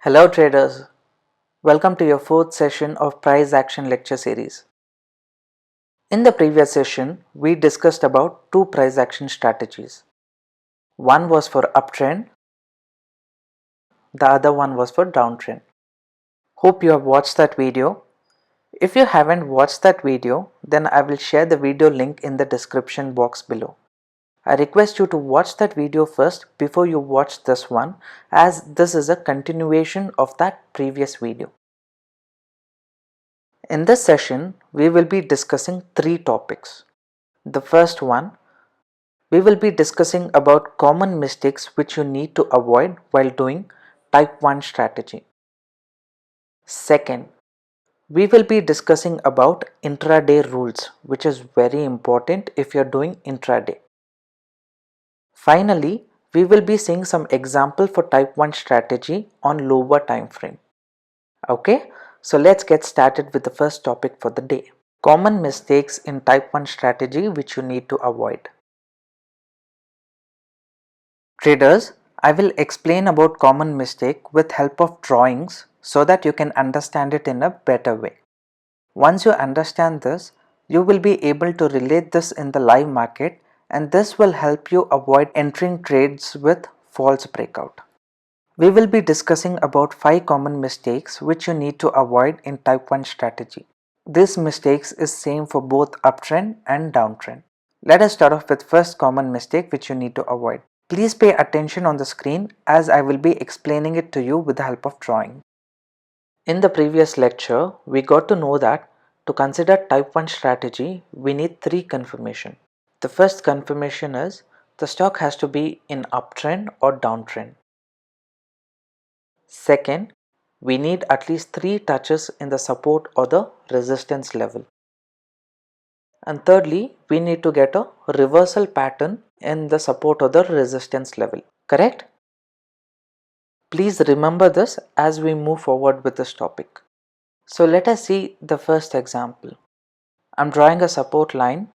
Hello traders, welcome to your fourth session of price action lecture series. In the previous session, we discussed about two price action strategies. One was for uptrend, the other one was for downtrend. Hope you have watched that video. If you haven't watched that video, then I will share the video link in the description box below. I request you to watch that video first before you watch this one, as this is a continuation of that previous video. In this session, we will be discussing three topics. The first one, we will be discussing about common mistakes which you need to avoid while doing type 1 strategy. Second, we will be discussing about intraday rules, which is very important if you are doing intraday. Finally, we will be seeing some example for type 1 strategy on lower time frame. Okay, so let's get started with the first topic for the day. Common mistakes in type 1 strategy which you need to avoid. Traders, I will explain about common mistake with help of drawings so that you can understand it in a better way. Once you understand this, you will be able to relate this in the live market, and this will help you avoid entering trades with false breakout. We will be discussing about 5 common mistakes which you need to avoid in type 1 strategy. These mistakes is same for both uptrend and downtrend. Let us start off with first common mistake which you need to avoid. Please pay attention on the screen as I will be explaining it to you with the help of drawing. In the previous lecture, we got to know that to consider type 1 strategy, we need 3 confirmation. The first confirmation is the stock has to be in uptrend or downtrend. Second, we need at least 3 touches in the support or the resistance level. And thirdly, we need to get a reversal pattern in the support or the resistance level. Correct? Please remember this as we move forward with this topic. So let us see the first example. I'm drawing a support line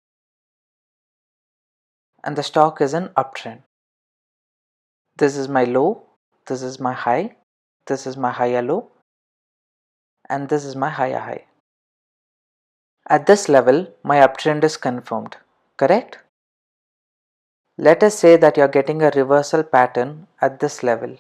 and the stock is in uptrend. This is my low, this is my high, this is my higher low, and this is my higher high. At this level, my uptrend is confirmed. Correct? Let us say that you are getting a reversal pattern at this level.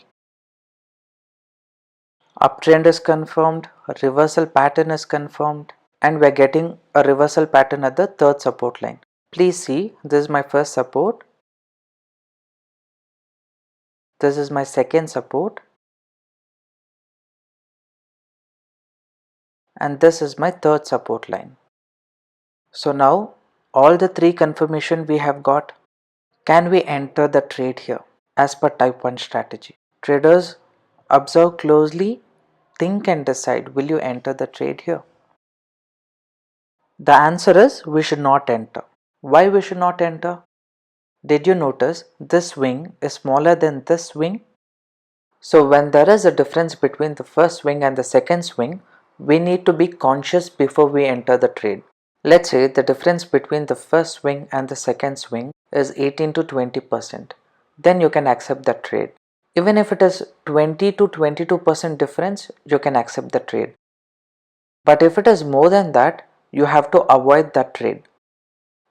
Uptrend is confirmed, reversal pattern is confirmed, and we are getting a reversal pattern at the third support line. Please see, this is my first support, this is my second support, and this is my third support line. So now all the 3 confirmation we have got. Can we enter the trade here as per type 1 strategy? Traders, observe closely, think and decide, will you enter the trade here? The answer is we should not enter. Why we should not enter? Did you notice this swing is smaller than this swing? So when there is a difference between the first swing and the second swing, we need to be conscious before we enter the trade. Let's say the difference between the first swing and the second swing is 18 to 20%. Then you can accept the trade. Even if it is 20 to 22% difference, you can accept the trade. But if it is more than that, you have to avoid that trade.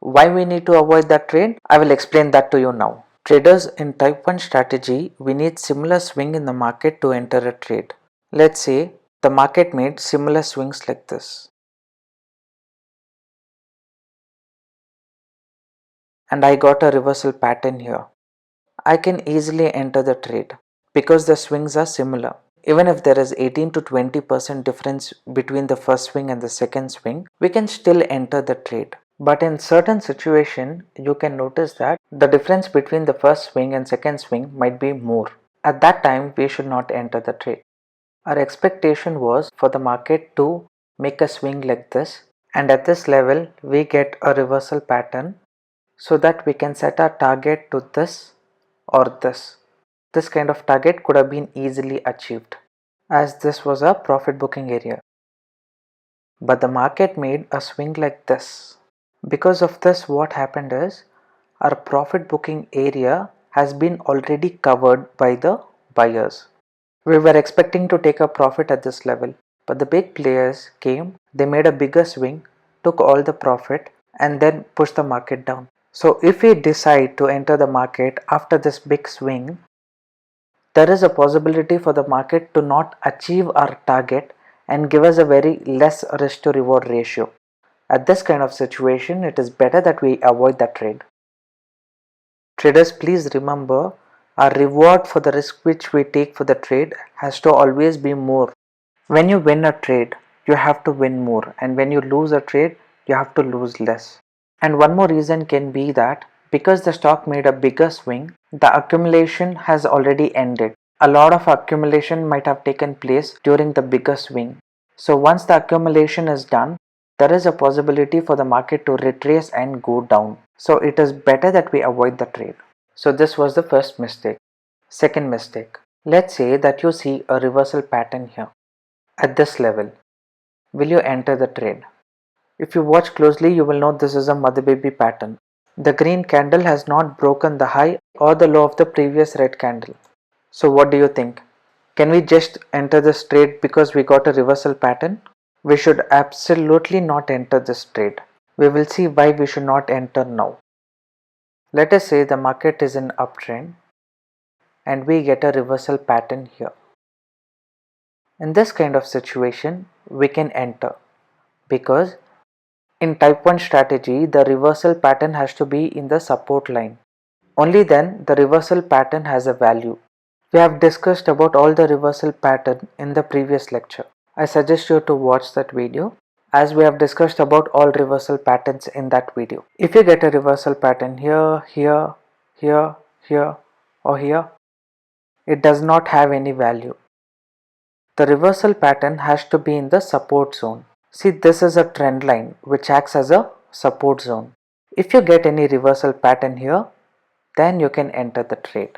Why we need to avoid that trade? I will explain that to you now. Traders, in type 1 strategy, we need similar swing in the market to enter a trade. Let's say the market made similar swings like this. And I got a reversal pattern here. I can easily enter the trade because the swings are similar. Even if there is 18 to 20% difference between the first swing and the second swing, we can still enter the trade. But in certain situation, you can notice that the difference between the first swing and second swing might be more. At that time, we should not enter the trade. Our expectation was for the market to make a swing like this, and at this level, we get a reversal pattern so that we can set our target to this or this. This kind of target could have been easily achieved as this was a profit booking area. But the market made a swing like this. Because of this, what happened is our profit booking area has been already covered by the buyers. We were expecting to take a profit at this level, but the big players came, they made a bigger swing, took all the profit and then pushed the market down. So if we decide to enter the market after this big swing, there is a possibility for the market to not achieve our target and give us a very less risk to reward ratio. At this kind of situation, it is better that we avoid that trade. Traders, please remember, our reward for the risk which we take for the trade has to always be more. When you win a trade, you have to win more, and when you lose a trade, you have to lose less. And one more reason can be that because the stock made a bigger swing, the accumulation has already ended. A lot of accumulation might have taken place during the bigger swing. So once the accumulation is done, there is a possibility for the market to retrace and go down. So it is better that we avoid the trade. So this was the first mistake. Second mistake. Let's say that you see a reversal pattern here at this level. Will you enter the trade? If you watch closely, you will know this is a mother baby pattern. The green candle has not broken the high or the low of the previous red candle. So what do you think? Can we just enter this trade because we got a reversal pattern? We should absolutely not enter this trade. We will see why we should not enter now. Let us say the market is in uptrend and we get a reversal pattern here. In this kind of situation, we can enter because in type 1 strategy, the reversal pattern has to be in the support line. Only then the reversal pattern has a value. We have discussed about all the reversal pattern in the previous lecture. I suggest you to watch that video as we have discussed about all reversal patterns in that video. If you get a reversal pattern here, here, here, here or here, it does not have any value. The reversal pattern has to be in the support zone. See, this is a trend line which acts as a support zone. If you get any reversal pattern here, then you can enter the trade.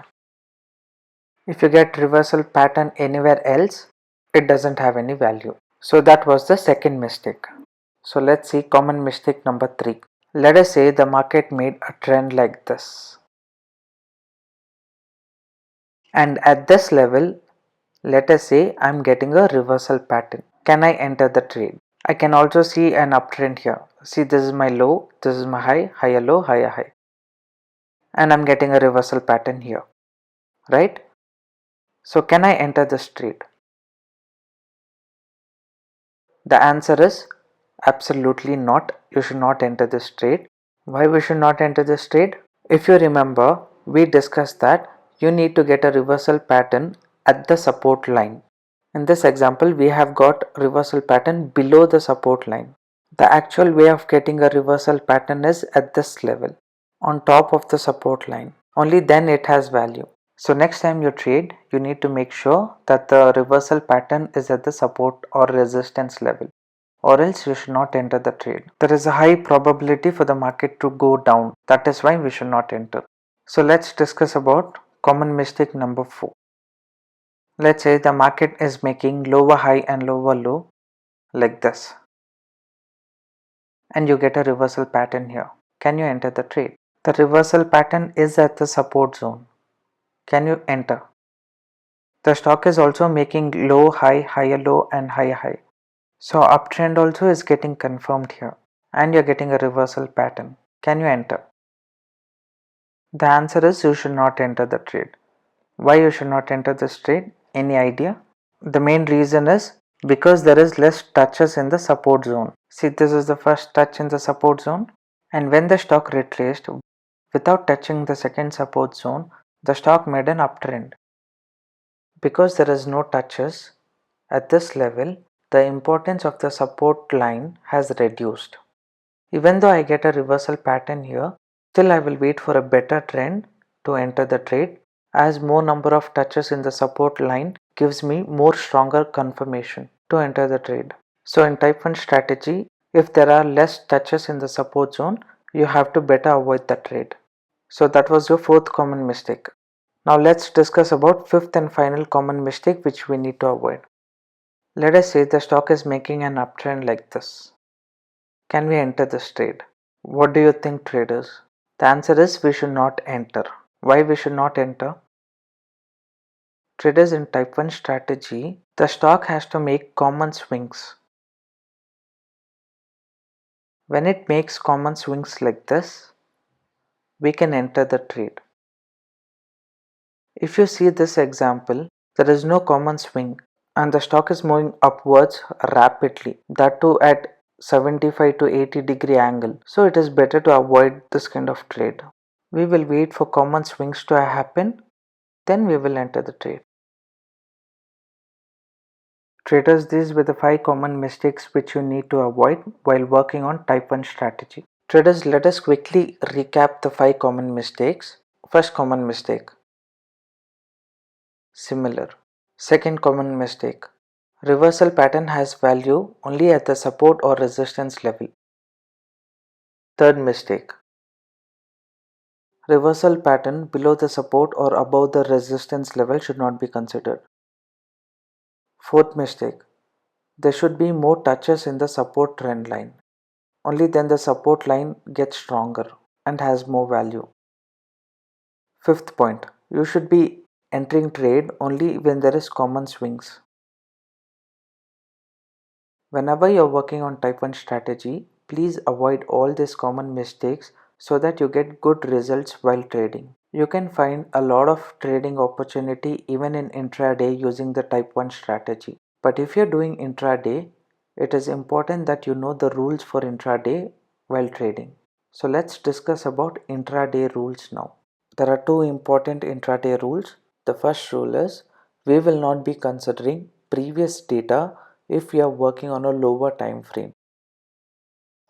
If you get reversal pattern anywhere else, it doesn't have any value. So that was the second mistake. So let's see common mistake number 3. Let us say the market made a trend like this. And at this level, let us say I'm getting a reversal pattern. Can I enter the trade? I can also see an uptrend here. See, this is my low, this is my high, higher low, higher high. And I'm getting a reversal pattern here, right? So can I enter this trade? The answer is absolutely not. You should not enter this trade. Why we should not enter this trade? If you remember, we discussed that you need to get a reversal pattern at the support line. In this example, we have got reversal pattern below the support line. The actual way of getting a reversal pattern is at this level, on top of the support line. Only then it has value. So next time you trade, you need to make sure that the reversal pattern is at the support or resistance level, or else you should not enter the trade. There is a high probability for the market to go down. That is why we should not enter. So let's discuss about common mistake number 4. Let's say the market is making lower high and lower low like this, and you get a reversal pattern here. Can you enter the trade? The reversal pattern is at the support zone. Can you enter? The stock is also making low high, higher low and higher high. So uptrend also is getting confirmed here, and you're getting a reversal pattern. Can you enter? The answer is you should not enter the trade. Why you should not enter this trade? Any idea? The main reason is because there is less touches in the support zone. See, this is the first touch in the support zone, and when the stock retraced without touching the second support zone, the stock made an uptrend. Because there is no touches at this level, the importance of the support line has reduced. Even though I get a reversal pattern here, still I will wait for a better trend to enter the trade, as more number of touches in the support line gives me more stronger confirmation to enter the trade. So in type 1 strategy, if there are less touches in the support zone, you have to better avoid the trade. So that was your fourth common mistake. Now let's discuss about fifth and final common mistake which we need to avoid. Let us say the stock is making an uptrend like this. Can we enter this trade? What do you think, traders? The answer is we should not enter. Why we should not enter? Traders, in type 1 strategy, the stock has to make common swings. When it makes common swings like this, we can enter the trade. If you see this example, there is no common swing and the stock is moving upwards rapidly, that too at 75 to 80-degree angle. So it is better to avoid this kind of trade. We will wait for common swings to happen, then we will enter the trade. Traders, these were the 5 common mistakes which you need to avoid while working on type 1 strategy. Traders, let us quickly recap the 5 common mistakes. First common mistake, similar. Second common mistake, reversal pattern has value only at the support or resistance level. Third mistake, reversal pattern below the support or above the resistance level should not be considered. Fourth mistake, there should be more touches in the support trend line. Only then the support line gets stronger and has more value. Fifth point, you should be entering trade only when there is common swings. Whenever you are working on type 1 strategy, please avoid all these common mistakes so that you get good results while trading. You can find a lot of trading opportunity even in intraday using the type 1 strategy. But if you're doing intraday, it is important that you know the rules for intraday while trading. So let's discuss about intraday rules now. There are 2 important intraday rules. The first rule is we will not be considering previous data if we are working on a lower time frame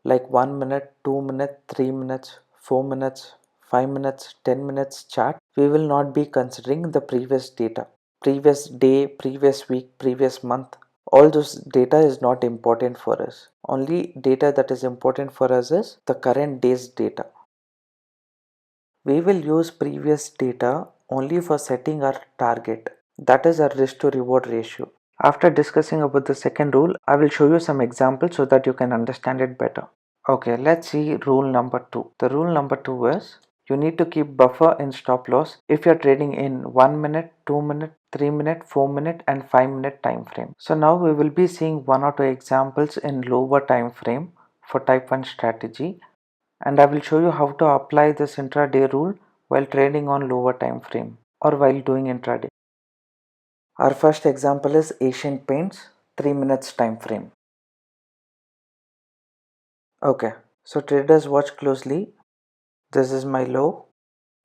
like 1 minute, 2 minutes, 3 minutes, 4 minutes, 5 minutes, 10 minutes chart. We will not be considering the previous data, previous day, previous week, previous month. All those data is not important for us. Only data that is important for us is the current day's data. We will use previous data only for setting our target. That is our risk to reward ratio. After discussing about the second rule, I will show you some examples so that you can understand it better. Okay, let's see rule number 2. The rule number 2 is you need to keep buffer in stop loss if you are trading in 1 minute, 2 minute, 3 minute, 4 minute and 5 minute time frame. So now we will be seeing 1 or 2 examples in lower time frame for type 1 strategy, and I will show you how to apply this intraday rule while trading on lower time frame or while doing intraday. Our first example is Asian Paints 3 minutes time frame. Okay, so traders, watch closely. This is my low,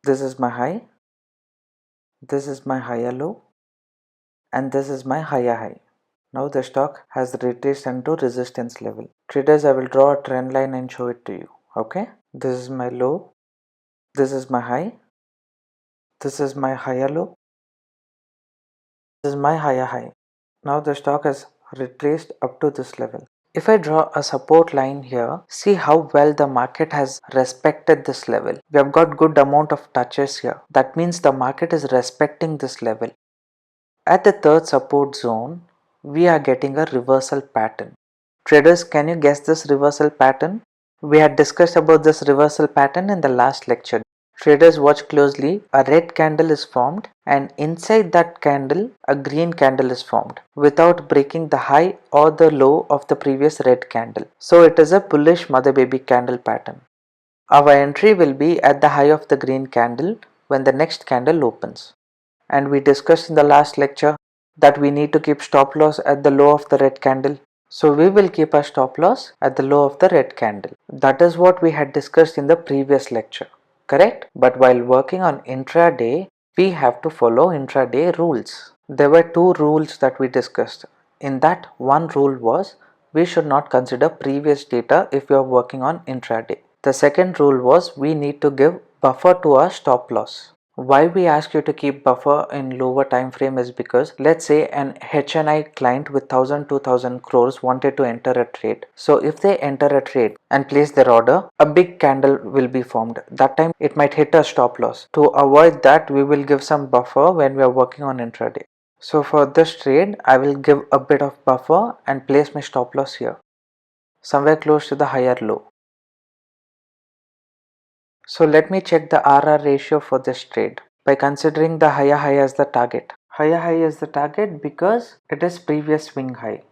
this is my high, this is my higher low, and this is my higher high. Now the stock has retraced into resistance level. Traders, I will draw a trend line and show it to you. Okay, this is my low, this is my high, this is my higher low, this is my higher high. Now the stock has retraced up to this level. If I draw a support line here, see how well the market has respected this level. We have got good amount of touches here. That means the market is respecting this level. At the third support zone, we are getting a reversal pattern. Traders, can you guess this reversal pattern? We had discussed about this reversal pattern in the last lecture. Traders, watch closely. A red candle is formed and inside that candle a green candle is formed without breaking the high or the low of the previous red candle. So it is a bullish mother baby candle pattern. Our entry will be at the high of the green candle when the next candle opens. And we discussed in the last lecture that we need to keep stop loss at the low of the red candle. So we will keep our stop loss at the low of the red candle. That is what we had discussed in the previous lecture. Correct? But while working on intraday, we have to follow intraday rules. There were 2 rules that we discussed. In that, one rule was we should not consider previous data if we are working on intraday. The second rule was we need to give buffer to our stop loss. Why we ask you to keep buffer in lower time frame is because let's say an HNI client with 1000-2000 crores wanted to enter a trade. So if they enter a trade and place their order, a big candle will be formed. That time it might hit a stop loss. To avoid that, we will give some buffer when we are working on intraday. So for this trade, I will give a bit of buffer and place my stop loss here, somewhere close to the higher low. So let me check the RR ratio for this trade by considering the higher high as the target. Higher high is the target because it is previous swing high.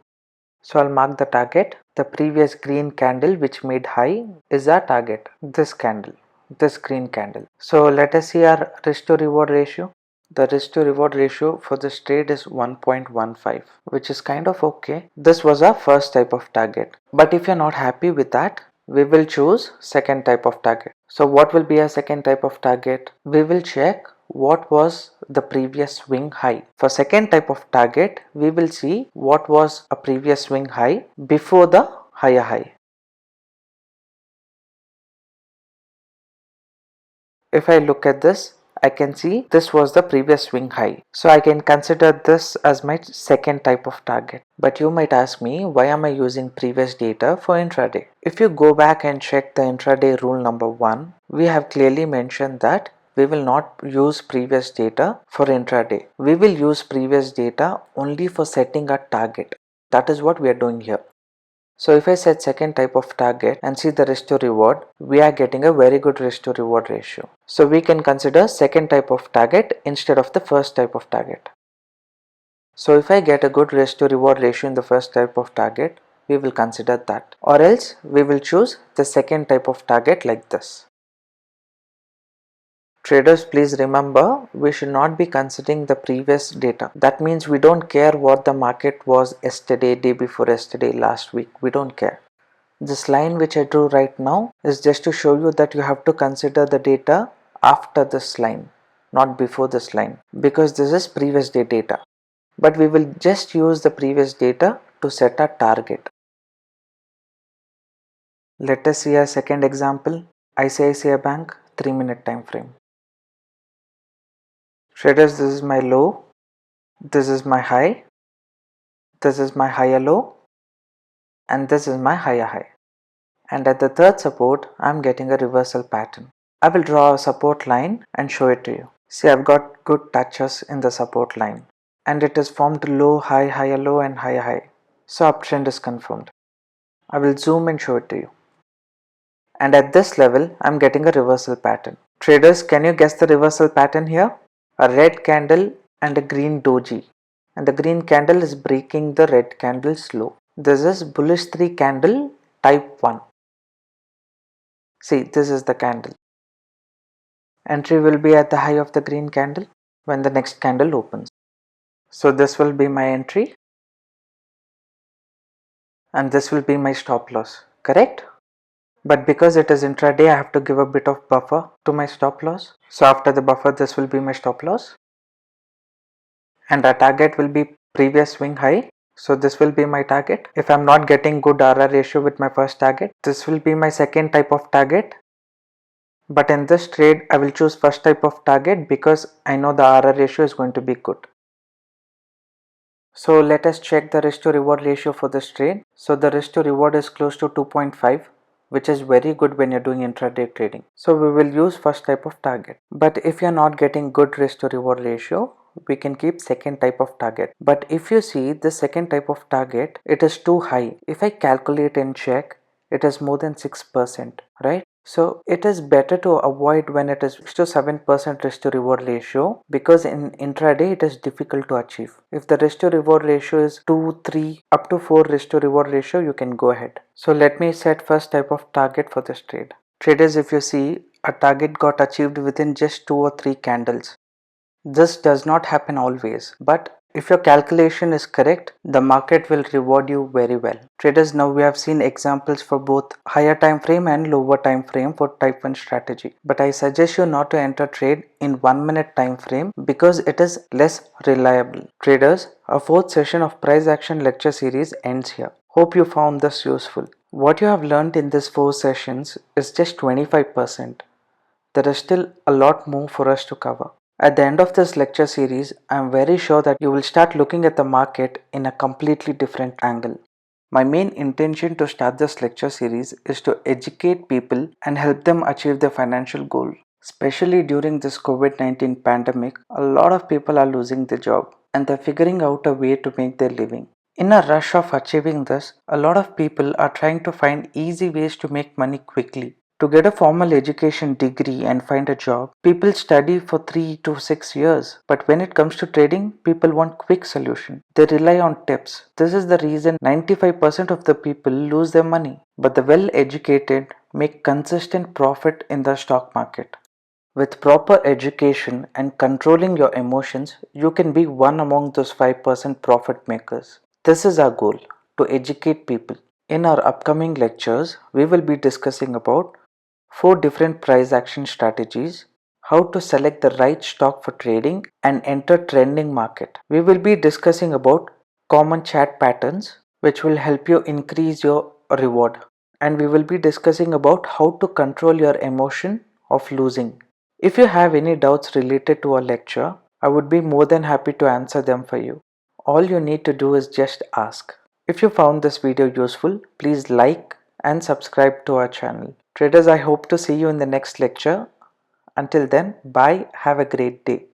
So I'll mark the target. The previous green candle which made high is our target. This candle, this green candle. So let us see our risk to reward ratio. The risk to reward ratio for this trade is 1.15, which is kind of okay. This was our first type of target. But if you're not happy with that, we will choose second type of target. So what will be our second type of target? We will check what was the previous swing high. For second type of target, we will see what was a previous swing high before the higher high. If I look at this, I can see this was the previous swing high. So I can consider this as my second type of target. But you might ask me, why am I using previous data for intraday? If you go back and check the intraday rule number 1, we have clearly mentioned that we will not use previous data for intraday. We will use previous data only for setting a target. That is what we are doing here. So if I set second type of target and see the risk to reward, we are getting a very good risk to reward ratio. So we can consider second type of target instead of the first type of target. So if I get a good risk to reward ratio in the first type of target, we will consider that. Or else we will choose the second type of target like this. Traders, please remember, we should not be considering the previous data. That means we don't care what the market was yesterday, day before yesterday, last week. We don't care. This line which I drew right now is just to show you that you have to consider the data after this line, not before this line, because this is previous day data. But we will just use the previous data to set a target. Let us see a second example. ICICI Bank 3-minute time frame. Traders, this is my low, this is my high, this is my higher low, and this is my higher high. And at the third support, I am getting a reversal pattern. I will draw a support line and show it to you. See, I've got good touches in the support line. And it is formed low, high, higher low and higher high. So uptrend is confirmed. I will zoom and show it to you. And at this level, I'm getting a reversal pattern. Traders, can you guess the reversal pattern here? A red candle and a green doji. And the green candle is breaking the red candle's low. This is bullish 3 candle type 1. See, this is the candle. Entry will be at the high of the green candle when the next candle opens. So this will be my entry and this will be my stop loss, correct? But because it is intraday, I have to give a bit of buffer to my stop loss. So after the buffer, this will be my stop loss. And our target will be previous swing high. So this will be my target. If I'm not getting good RR ratio with my first target, this will be my second type of target. But in this trade, I will choose first type of target because I know the RR ratio is going to be good. So let us check the risk to reward ratio for this trade. So the risk to reward is close to 2.5, which is very good when you're doing intraday trading. So we will use first type of target. But if you're not getting good risk to reward ratio, we can keep second type of target. But if you see the second type of target, it is too high. If I calculate and check, it is more than 6%, right? So it is better to avoid when it is 6 to 7% risk to reward ratio, because in intraday it is difficult to achieve. If the risk to reward ratio is 2, 3, up to 4 risk to reward ratio, you can go ahead. So let me set first type of target for this trade. Traders, if you see, a target got achieved within just 2 or 3 candles. This does not happen always, but if your calculation is correct, the market will reward you very well. Traders, now we have seen examples for both higher time frame and lower time frame for type 1 strategy. But I suggest you not to enter trade in 1-minute time frame because it is less reliable. Traders, our 4th session of price action lecture series ends here. Hope you found this useful. What you have learned in these 4 sessions is just 25%. There is still a lot more for us to cover. At the end of this lecture series, I am very sure that you will start looking at the market in a completely different angle. My main intention to start this lecture series is to educate people and help them achieve their financial goal. Especially during this COVID-19 pandemic, a lot of people are losing their job and they're figuring out a way to make their living. In a rush of achieving this, a lot of people are trying to find easy ways to make money quickly. To get a formal education degree and find a job, people study for 3 to 6 years. But when it comes to trading, people want quick solution. They rely on tips. This is the reason 95% of the people lose their money. But the well-educated make consistent profit in the stock market. With proper education and controlling your emotions, you can be one among those 5% profit makers. This is our goal, to educate people. In our upcoming lectures, we will be discussing about 4 different price action strategies, how to select the right stock for trading and enter trending market. We will be discussing about common chat patterns which will help you increase your reward. And we will be discussing about how to control your emotion of losing. If you have any doubts related to our lecture, I would be more than happy to answer them for you. All you need to do is just ask. If you found this video useful, please like and subscribe to our channel. Traders, I hope to see you in the next lecture. Until then, bye, have a great day.